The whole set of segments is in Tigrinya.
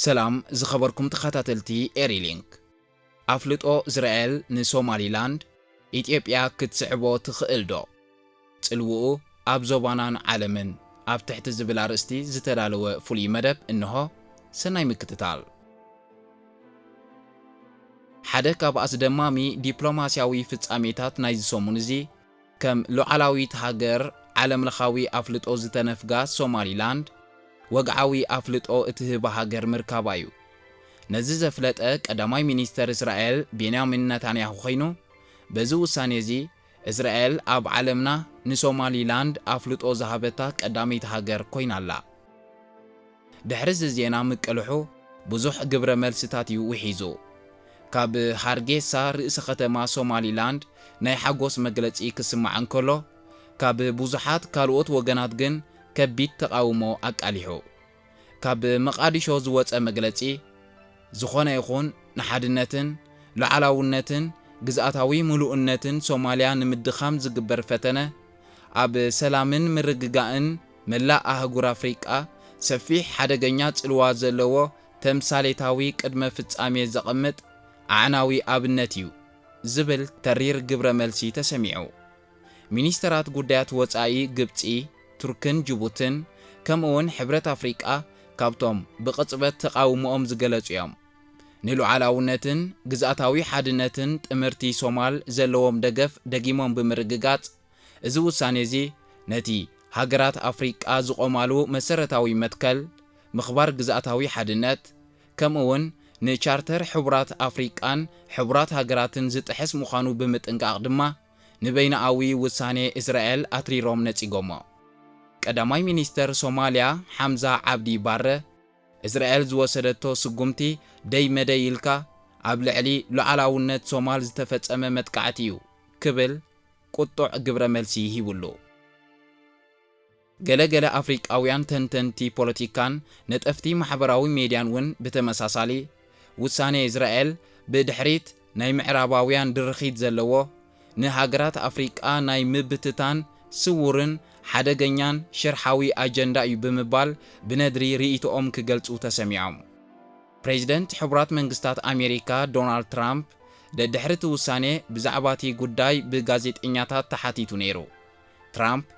ሰላም ዝኸበርኩም ተኸታተልቲ ኤሪሊንክ ኣፍልጦ እስራኤል ንሶማሊላንድ ኢትዮጵያ ክትስዕቦ ትኽእል ዶ ጽልውኡ ኣብ ዞባናን ዓለምን ኣብ ትሕቲ ዝብል ኣርእስቲ ዝተዳለወ ፍሉይ መደብ እንሆ ሰናይ ምክትታል ሓደ ካብ ኣስደማሚ ዲፕሎማስያዊ ፍጻሜታት ናይ ዝሰሙን እዚ ከም ሉዓላዊት ሃገር ዓለምለኻዊ ኣፍልጦ ዝተነፍጋ ሶማሊላንድ ወግዓዊ ኣፍልጦ እትህባ ሃገር ምርካባ እዩ ነዚ ዘፍለጠ ቀዳማይ ሚኒስተር እስራኤል ቤንያሚን ነታንያሁ ኮይኑ በዚ ውሳኔ እዚ እስራኤል ኣብ ዓለምና ንሶማሊላንድ ኣፍልጦ ዝሃበታ ቀዳሚት ሃገር ኮይናላ ድሕሪ እዚ ዜና ምቅልሑ ብዙሕ ግብረ መልስታት እዩ ውሒዙ ካብ ሃርጌሳ ርእሰ ከተማ ሶማሊላንድ ናይ ሓጎስ መግለጺ ክስማዕ እንከሎ ካብ ብዙሓት ካልኦት ወገናት ግን ከቢድ ተቃውሞ ኣቃሊሑ ካብ መቃዲሾ ዝወፀ መግለጺ ዝኾነ ይኹን ንሓድነትን ሉዓላውነትን ግዝኣታዊ ምሉእነትን ሶማልያ ንምድኻም ዝግበር ፈተነ ኣብ ሰላምን ምርግጋእን መላእ ኣህጉር ኣፍሪቃ ሰፊሕ ሓደገኛ ጽልዋ ዘለዎ ተምሳሌታዊ ቅድመ ፍጻሜ ዘቐምጥ ኣዕናዊ ኣብነት እዩ ዝብል ተሪር ግብረ መልሲ ተሰሚዑ ሚኒስተራት ጉዳያት ወጻኢ ግብጺ ቱርክን ጅቡትን ከምኡውን ሕብረት ኣፍሪቃ ካብቶም ብቕጽበት ተቃውሞኦም ዝገለጹ እዮም ንሉዓላውነትን ግዝኣታዊ ሓድነትን ጥምርቲ ሶማል ዘለዎም ደገፍ ደጊሞም ብምርግጋጽ እዚ ውሳኔ እዚ ነቲ ሃገራት ኣፍሪቃ ዝቆማሉ መሰረታዊ መትከል ምኽባር ግዝኣታዊ ሓድነት ከምኡውን ንቻርተር ሕቡራት ኣፍሪቃን ሕቡራት ሃገራትን ዝጥሕስ ምዃኑ ብምጥንቃቕ ድማ ንበይናዊ ውሳኔ እስራኤል ኣትሪሮም ነጺጎሞ ቀዳማይ ሚኒስተር ሶማልያ ሓምዛ ዓብዲ ባረ እስራኤል ዝወሰደቶ ስጉምቲ ደይ መደይ ኢልካ ኣብ ልዕሊ ሉዓላውነት ሶማል ዝተፈጸመ መጥቃዕቲ እዩ ክብል ቁጡዕ ግብረ መልሲ ሂቡሉ ገለገለ ኣፍሪቃውያን ተንተንቲ ፖለቲካን ነጠፍቲ ማሕበራዊ ሜድያን እውን ብተመሳሳሊ ውሳኔ እስራኤል ብድሕሪት ናይ ምዕራባውያን ድርኺት ዘለዎ ንሃገራት ኣፍሪቃ ናይ ምብትታን ስውርን ሓደገኛን ሽርሓዊ ኣጀንዳ እዩ ብምባል ብነድሪ ርእይቶኦም ክገልጹ ተሰሚዖም ፕሬዚደንት ሕቡራት መንግስታት ኣሜሪካ ዶናልድ ትራምፕ ደድሕርቲ ውሳኔ ብዛዕባ እቲ ጉዳይ ብጋዜጠኛታት ተሓቲቱ ነይሩ ትራምፕ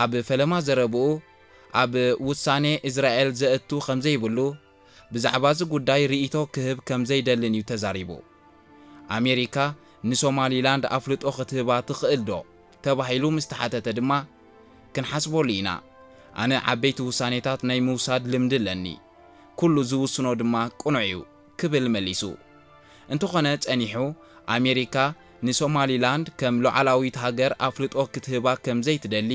ኣብ ፈለማ ዘረብኡ ኣብ ውሳኔ እስራኤል ዘእቱ ከምዘይብሉ ብዛዕባ እዚ ጉዳይ ርእይቶ ክህብ ከምዘይደልን እዩ ተዛሪቡ ኣሜሪካ ንሶማሊላንድ ኣፍልጦ ክትህባ ትኽእል ዶ ተባሂሉ ምስ ተሓተተ ድማ ክንሓስበሉ ኢና ኣነ ዓበይቲ ውሳኔታት ናይ ምውሳድ ልምዲ ኣለኒ ኩሉ ዝውስኖ ድማ ቁኑዕ እዩ ክብል መሊሱ እንተኾነ ጸኒሑ ኣሜሪካ ንሶማሊላንድ ከም ሉዓላዊት ሃገር ኣፍልጦ ክትህባ ከምዘይትደሊ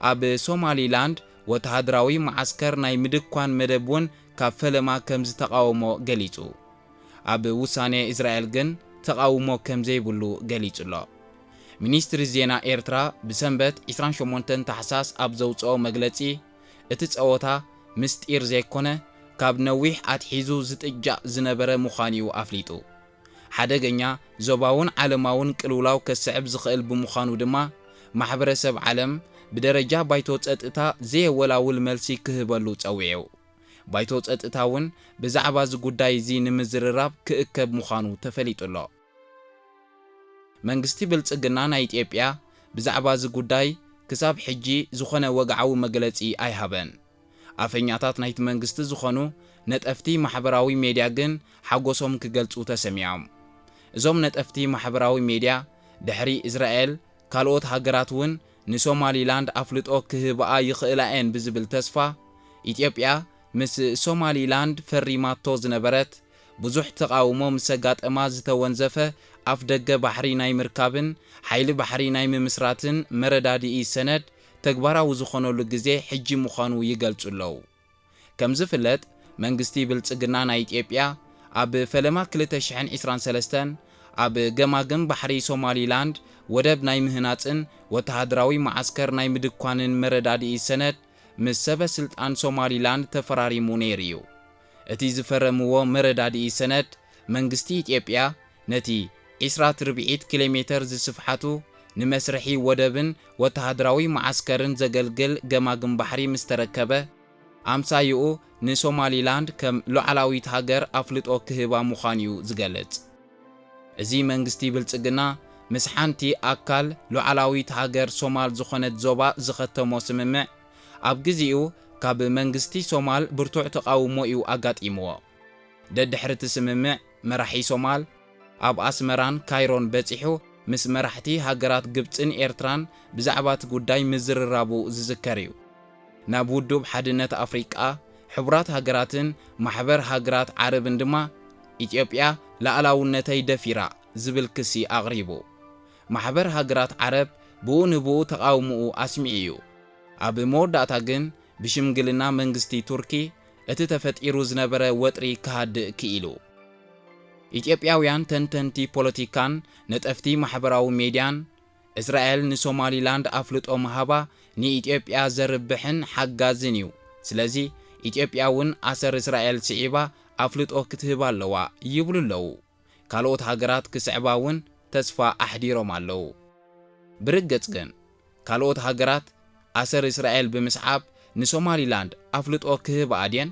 ኣብ ሶማሊላንድ ወተሃደራዊ ማዓስከር ናይ ምድኳን መደብ እውን ካብ ፈለማ ከም ዝተቃወሞ ገሊጹ ኣብ ውሳኔ እስራኤል ግን ተቃውሞ ከምዘይብሉ ገሊጹሎ ሚኒስትሪ ዜና ኤርትራ ብሰንበት 28 ታሕሳስ ኣብ ዘውፅኦ መግለጺ እቲ ጸወታ ምስጢር ዘይኮነ ካብ ነዊሕ ኣትሒዙ ዝጥጃእ ዝነበረ ምዃኑ እዩ ኣፍሊጡ ሓደገኛ ዞባውን ዓለማውን ቅልውላው ከስዕብ ዝኽእል ብምዃኑ ድማ ማሕበረሰብ ዓለም ብደረጃ ባይቶ ጸጥታ ዘየወላውል መልሲ ክህበሉ ጸዊዑ ባይቶ ጸጥታ እውን ብዛዕባ እዚ ጉዳይ እዚ ንምዝርራብ ክእከብ ምዃኑ ተፈሊጡሎ መንግስቲ ብልጽግና ናይ ኢትዮጵያ ብዛዕባ እዚ ጉዳይ ክሳብ ሕጂ ዝኾነ ወግዓዊ መግለጺ ኣይሃበን ኣፈኛታት ናይቲ መንግስቲ ዝኾኑ ነጠፍቲ ማሕበራዊ ሜድያ ግን ሓጎሶም ክገልጹ ተሰሚዖም እዞም ነጠፍቲ ማሕበራዊ ሜድያ ድሕሪ እስራኤል ካልኦት ሃገራት እውን ንሶማሊላንድ ኣፍልጦ ክህብኣ ይኽእላ እየን ብዝብል ተስፋ ኢትዮጵያ ምስ ሶማሊላንድ ፈሪማቶ ዝነበረት ብዙሕ ተቃውሞ ምስ ኣጋጠማ ዝተወንዘፈ ኣፍ ደገ ባሕሪ ናይ ምርካብን ሓይሊ ባሕሪ ናይ ምምስራትን መረዳድኢ ሰነድ ተግባራዊ ዝኾነሉ ግዜ ሕጂ ምዃኑ ይገልጹ ኣለዉ ከም ዝፍለጥ መንግስቲ ብልጽግና ናይ ኢትዮጵያ ኣብ ፈለማ 2023 ኣብ ገማግም ባሕሪ ሶማሊላንድ ወደብ ናይ ምህናጽን ወተሃደራዊ ማዓስከር ናይ ምድኳንን መረዳድኢ ሰነድ ምስ ሰበስልጣን ሶማሊላንድ ተፈራሪሙ ነይሩ እዩ እቲ ዝፈረምዎ መረዳድኢ ሰነድ መንግስቲ ኢትዮጵያ ነቲ 20 ኪሎ ሜትር ዝስፍሓቱ ንመስርሒ ወደብን ወተሃደራዊ ማዓስከርን ዘገልግል ገማግም ባሕሪ ምስ ተረከበ ኣምሳይኡ ንሶማሊላንድ ከም ሉዓላዊት ሃገር ኣፍልጦ ክህባ ምዃንዩ ዝገልጽ እዚ መንግስቲ ብልጽግና ምስ ሓንቲ ኣካል ሉዓላዊት ሃገር ሶማል ዝኾነት ዞባ ዝኸተሞ ስምምዕ ኣብ ግዚኡ ካብ መንግስቲ ሶማል ብርቱዕ ተቃውሞ እዩ ኣጋጢምዎ ደድሕሪ እቲ ስምምዕ መራሒ ሶማል ኣብ ኣስመራን ካይሮን በፂሑ ምስ መራሕቲ ሃገራት ግብፅን ኤርትራን ብዛዕባ እቲ ጉዳይ ምዝርራቡ ዝዝከር እዩ ናብ ውድብ ሓድነት ኣፍሪቃ ሕቡራት ሃገራትን ማሕበር ሃገራት ዓረብን ድማ ኢትዮጵያ ላዕላውነተይ ደፊራ ዝብል ክሲ ኣቕሪቡ ማሕበር ሃገራት ዓረብ ብኡ ንብኡ ተቃውምኡ ኣስሚዑ እዩ ኣብ መወዳእታ ግን ብሽምግልና መንግስቲ ቱርኪ እቲ ተፈጢሩ ዝነበረ ወጥሪ ክሃድእ ክኢሉ ኢትዮጵያውያን ተንተንቲ ፖለቲካን ነጠፍቲ ማሕበራዊ ሜድያን እስራኤል ንሶማሊላንድ ኣፍልጦ መሃባ ንኢትዮጵያ ዘርብሕን ሓጋዝን እዩ ስለዚ ኢትዮጵያ እውን ኣሰር እስራኤል ስዒባ ኣፍልጦ ክትህባ ኣለዋ ይብሉ ኣለዉ ካልኦት ሃገራት ክስዕባ እውን ተስፋ ኣሕዲሮም ኣለዉ ብርግጽ ግን ካልኦት ሃገራት ኣሰር እስራኤል ብምስዓብ ንሶማሊላንድ ኣፍልጦ ክህባ ድየን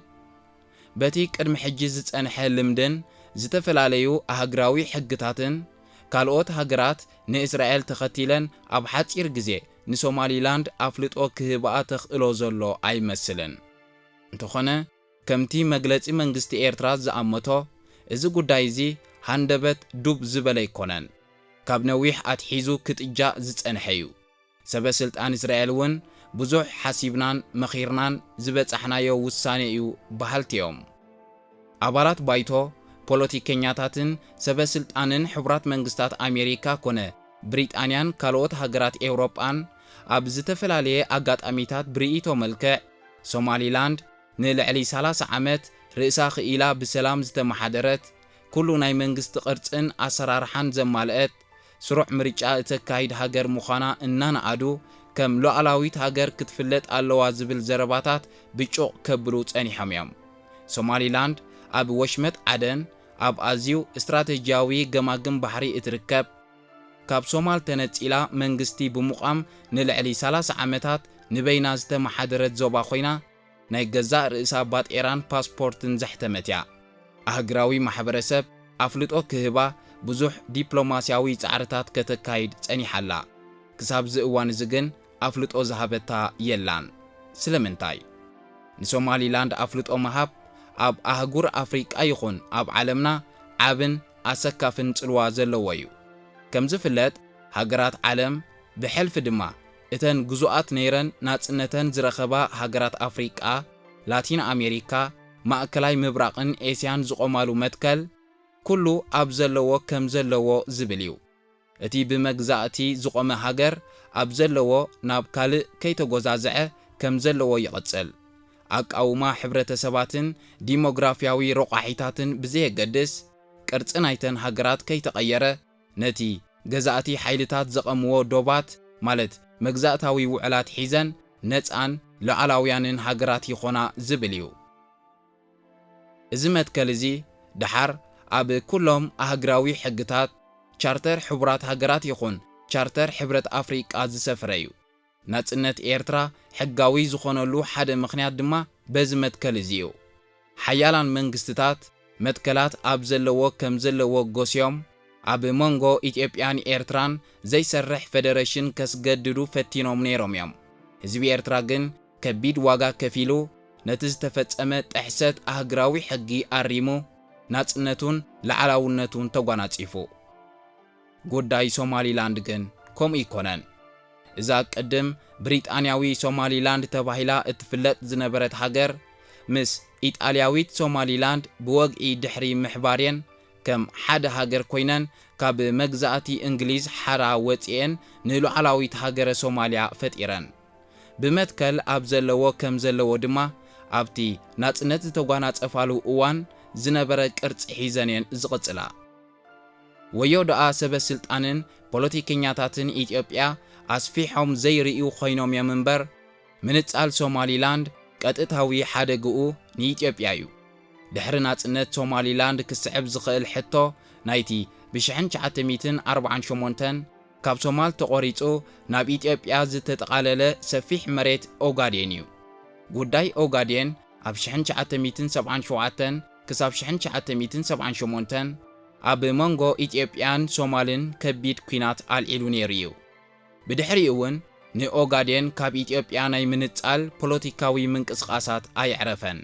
በቲ ቅድሚ ሕጂ ዝጸንሐ ልምድን ዝተፈላለዩ ኣህግራዊ ሕግታትን ካልኦት ሃገራት ንእስራኤል ተኸቲለን ኣብ ሓጺር ግዜ ንሶማሊላንድ ኣፍልጦ ክህባ ተኽእሎ ዘሎ ኣይመስልን እንተኾነ ከምቲ መግለጺ መንግስቲ ኤርትራ ዝኣመቶ እዚ ጉዳይ እዚ ሃንደበት ዱብ ዝበለ ኣይኮነን ካብ ነዊሕ ኣትሒዙ ክትጃ ዝጸንሐ እዩ ሰበስልጣን እስራኤል እውን ብዙሕ ሓሲብናን መኺርናን ዝበጻሕናዮ ውሳኔ እዩ ባሃልቲዮም ኣባላት ባይቶ ፖለቲከኛታትን ሰበስልጣንን ሕቡራት መንግስታት ኣሜሪካ ኮነ ብሪጣንያን ካልኦት ሃገራት ኤውሮጳን ኣብ ዝተፈላለየ ኣጋጣሚታት ብርኢቶ መልክዕ ሶማሊላንድ ንልዕሊ 30 ዓመት ርእሳ ክኢላ ብሰላም ዝተመሓደረት ኩሉ ናይ መንግስቲ ቅርጽን ኣሰራርሓን ዘማልአት ስሩዕ ምርጫ እተካሂድ ሃገር ምዃና እናነኣዱ ከም ሉዓላዊት ሃገር ክትፍለጥ ኣለዋ ዝብል ዘረባታት ብጮቕ ከብሉ ጸኒሖም እዮም ሶማሊላንድ ኣብ ወሽመጥ ዓደን ኣብ ኣዝዩ እስትራቴጂያዊ ገማግም ባሕሪ እትርከብ ካብ ሶማል ተነጺላ መንግስቲ ብምቋም ንልዕሊ 30 ዓመታት ንበይና ዝተመሓደረት ዞባ ኮይና ናይ ገዛእ ርእሳ ባጤራን ፓስፖርትን ዘሕተመት እያ ኣህግራዊ ማሕበረሰብ ኣፍልጦ ክህባ ብዙሕ ዲፕሎማስያዊ ጻዕርታት ከተካይድ ጸኒሓላ ክሳብ ዝእዋን እዚ ግን ኣፍልጦ ዝሃበታ የላን ስለምንታይ ንሶማሊላንድ ኣፍልጦ መሃብ ኣብ ኣህጉር ኣፍሪቃ ይኹን ኣብ ዓለምና ዓብን ኣሰካፍን ጽልዋ ዘለዎ እዩ ከም ዝፍለጥ ሃገራት ዓለም ብሕልፊ ድማ እተን ግዙኣት ነይረን ናጽነተን ዝረኸባ ሃገራት ኣፍሪቃ ላቲን ኣሜሪካ ማእከላይ ምብራቕን ኤስያን ዝቆማሉ መትከል ኩሉ ኣብ ዘለዎ ከም ዘለዎ ዝብል እዩ እቲ ብመግዛእቲ ዝቆመ ሃገር ኣብ ዘለዎ ናብ ካልእ ከይተጎዛዝዐ ከም ዘለዎ ይቕጽል ኣቃውማ ሕብረተሰባትን ዲሞግራፊያዊ ረቋሒታትን ብዘየገድስ ቅርጽ ናይተን ሃገራት ከይተቐየረ ነቲ ገዛእቲ ሓይልታት ዘቐምዎ ዶባት ማለት መግዛእታዊ ውዕላት ሒዘን ነፃን ሉዓላውያንን ሃገራት ይኾና ዝብል እዩ እዚ መትከል እዚ ድሓር ኣብ ኩሎም ኣህግራዊ ሕግታት ቻርተር ሕቡራት ሃገራት ይኹን ቻርተር ሕብረት ኣፍሪቃ ዝሰፍረ እዩ ናጽነት ኤርትራ ሕጋዊ ዝኾነሉ ሓደ ምኽንያት ድማ በዚ መትከል እዚ እዩ ሓያላን መንግስትታት መትከላት ኣብ ዘለዎ ከም ዘለዎ ጎስዮም ኣብ መንጎ ኢትዮጵያን ኤርትራን ዘይሰርሕ ፌደሬሽን ከስገድዱ ፈቲኖም ነይሮም እዮም ህዝቢ ኤርትራ ግን ከቢድ ዋጋ ከፊሉ ነቲ ዝተፈጸመ ጥሕሰት ኣህግራዊ ሕጊ ኣሪሙ ናጽነቱን ላዕላውነቱን ተጓናጺፉ ጉዳይ ሶማሊላንድ ግን ከምኡ ይኮነን እዛ ቅድም ብሪጣንያዊ ሶማሊላንድ ተባሂላ እትፍለጥ ዝነበረት ሃገር ምስ ኢጣልያዊት ሶማሊላንድ ብወግኢ ድሕሪ ምሕባርየን ከም ሓደ ሃገር ኮይነን ካብ መግዛእቲ እንግሊዝ ሓራ ወፂአን ንሉዓላዊት ሃገረ ሶማልያ ፈጢረን ብመትከል ኣብ ዘለዎ ከም ዘለዎ ድማ ኣብቲ ናጽነት ዝተጓናጸፋሉ እዋን ዝነበረ ቅርጽ ሒዘን ዝቕጽላ ወዮ ደኣ ሰበስልጣንን ፖለቲከኛታትን ኢትዮጵያ ኣስፊሖም ዘይርእዩ ኮይኖም እዮም እምበር ምንጻል ሶማሊላንድ ቀጥታዊ ሓደግኡ ንኢትዮጵያ እዩ ድሕሪ ናጽነት ሶማሊላንድ ክስዕብ ዝኽእል ሕቶ ናይቲ ብ1948 ካብ ሶማል ተቖሪጹ ናብ ኢትዮጵያ ዝተጠቓለለ ሰፊሕ መሬት ኦጋዴን እዩ ጉዳይ ኦጋዴን ኣብ 1977 ክሳብ 1978 ኣብ መንጎ ኢትዮጵያን ሶማልን ከቢድ ኩናት ኣልዒሉ ነይሩ እዩ። ብድሕሪኡ እውን ንኦጋዴን ካብ ኢትዮጵያ ናይ ምንጻል ፖለቲካዊ ምንቅስቓሳት ኣይዕረፈን።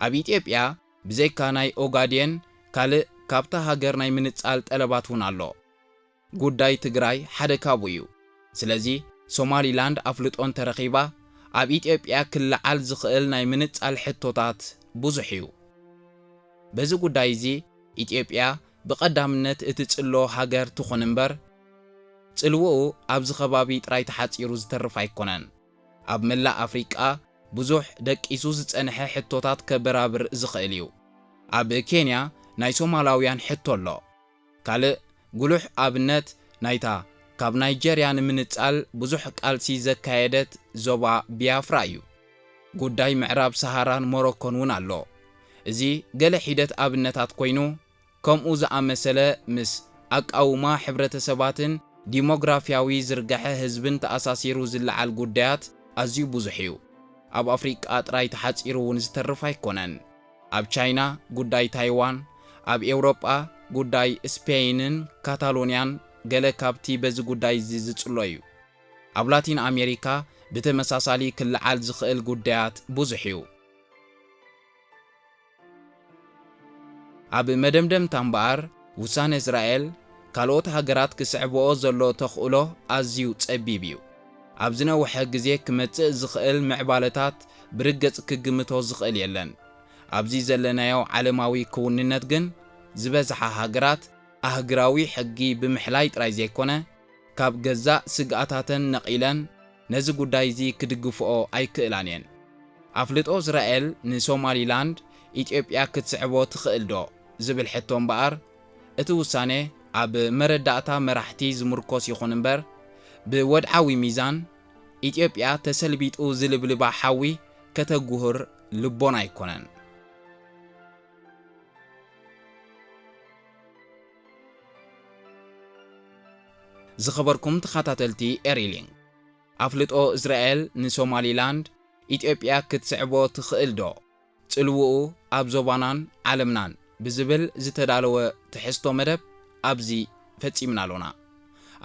ኣብ ኢትዮጵያ ብዘይካ ናይ ኦጋዴን ካልእ ካብታ ሃገር ናይ ምንጻል ጠለባት እውን ኣሎ። ጉዳይ ትግራይ ሓደ ካብኡ እዩ። ስለዚ ሶማሊላንድ ኣፍልጦን ተረኺባ ኣብ ኢትዮጵያ ክለዓል ዝኽእል ናይ ምንጻል ሕቶታት ብዙሕ እዩ። በዚ ጉዳይ እዚ ኢትዮጵያ ብቐዳምነት እትጽሎ ሃገር ትኹን እምበር ጽልውኡ ኣብዚ ከባቢ ጥራይ ተሓጺሩ ዝተርፍ ኣይኮነን። ኣብ መላእ ኣፍሪቃ ብዙሕ ደቂሱ ዝጸንሐ ሕቶታት ከበራብር ዝኽእል እዩ። ኣብ ኬንያ ናይ ሶማላውያን ሕቶ ኣሎ። ካልእ ጉሉሕ ኣብነት ናይታ ካብ ናይጀርያ ንምንጻል ብዙሕ ቃልሲ ዘካየደት ዞባ ቢያፍራ እዩ። ጉዳይ ምዕራብ ሰሃራን ሞሮኮን እውን ኣሎ። እዚ ገለ ሒደት ኣብነታት ኮይኑ ከምኡ ዝኣመሰለ ምስ ኣቃውማ ሕብረተሰባትን ዲሞግራፊያዊ ዝርግሐ ህዝብን ተኣሳሲሩ ዝለዓል ጉዳያት ኣዝዩ ብዙሕ እዩ። ኣብ ኣፍሪቃ ጥራይ ተሓጺሩ እውን ዝተርፍ ኣይኮነን። ኣብ ቻይና ጉዳይ ታይዋን፣ ኣብ ኤውሮጳ ጉዳይ ስፔይንን ካታሎንያን ገለ ካብቲ በዚ ጉዳይ ዝጽሎ እዩ። ኣብ ላቲን ኣሜሪካ ብተመሳሳሊ ክለዓል ዝኽእል ጉዳያት ብዙሕ እዩ። ኣብ መደምደምታ እምበኣር ውሳነ እስራኤል ካልኦት ሃገራት ክስዕብኦ ዘሎ ተኽእሎ ኣዝዩ ጸቢብ እዩ። ኣብ ዝነውሐ ግዜ ክመጽእ ዝኽእል ምዕባለታት ብርገጽ ክግምቶ ዝኽእል የለን። ኣብዚ ዘለናዮ ዓለማዊ ክውንነት ግን ዝበዝሓ ሃገራት ኣህግራዊ ሕጊ ብምሕላይ ጥራይ ዘይኮነ ካብ ገዛእ ስግኣታተን ነቒለን ነዚ ጉዳይ እዚ ክድግፍኦ ኣይክእላን እየን። ኣፍልጦ እስራኤል ንሶማሊላንድ ኢትዮጵያ ክትስዕቦ ትኽእል ዶ ዝብል ሕቶ እምበኣር እቲ ውሳነ ኣብ መረዳእታ መራሕቲ ዝምርኮስ ይኹን እምበር ብወድዓዊ ሚዛን ኢትዮጵያ ተሰልቢጡ ዝልብልባ ሓዊ ከተጉህር ልቦና ኣይኮነን። ዝኸበርኩም ተኸታተልቲ ኤሪሊንግ ኣፍልጦ እስራኤል ንሶማሊላንድ ኢትዮጵያ ክትስዕቦ ትኽእል ዶ ጽልውኡ ኣብ ዞባናን ዓለምናን ብዝብል ዝተዳለወ ትሕዝቶ መደብ ኣብዚ ፈጺምና ኣሎና።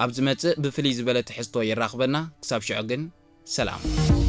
ኣብ ዝመጽእ ብፍልይ ዝበለ ትሕዝቶ ይራኽበና። ክሳብ ሽዑ ግን ሰላም።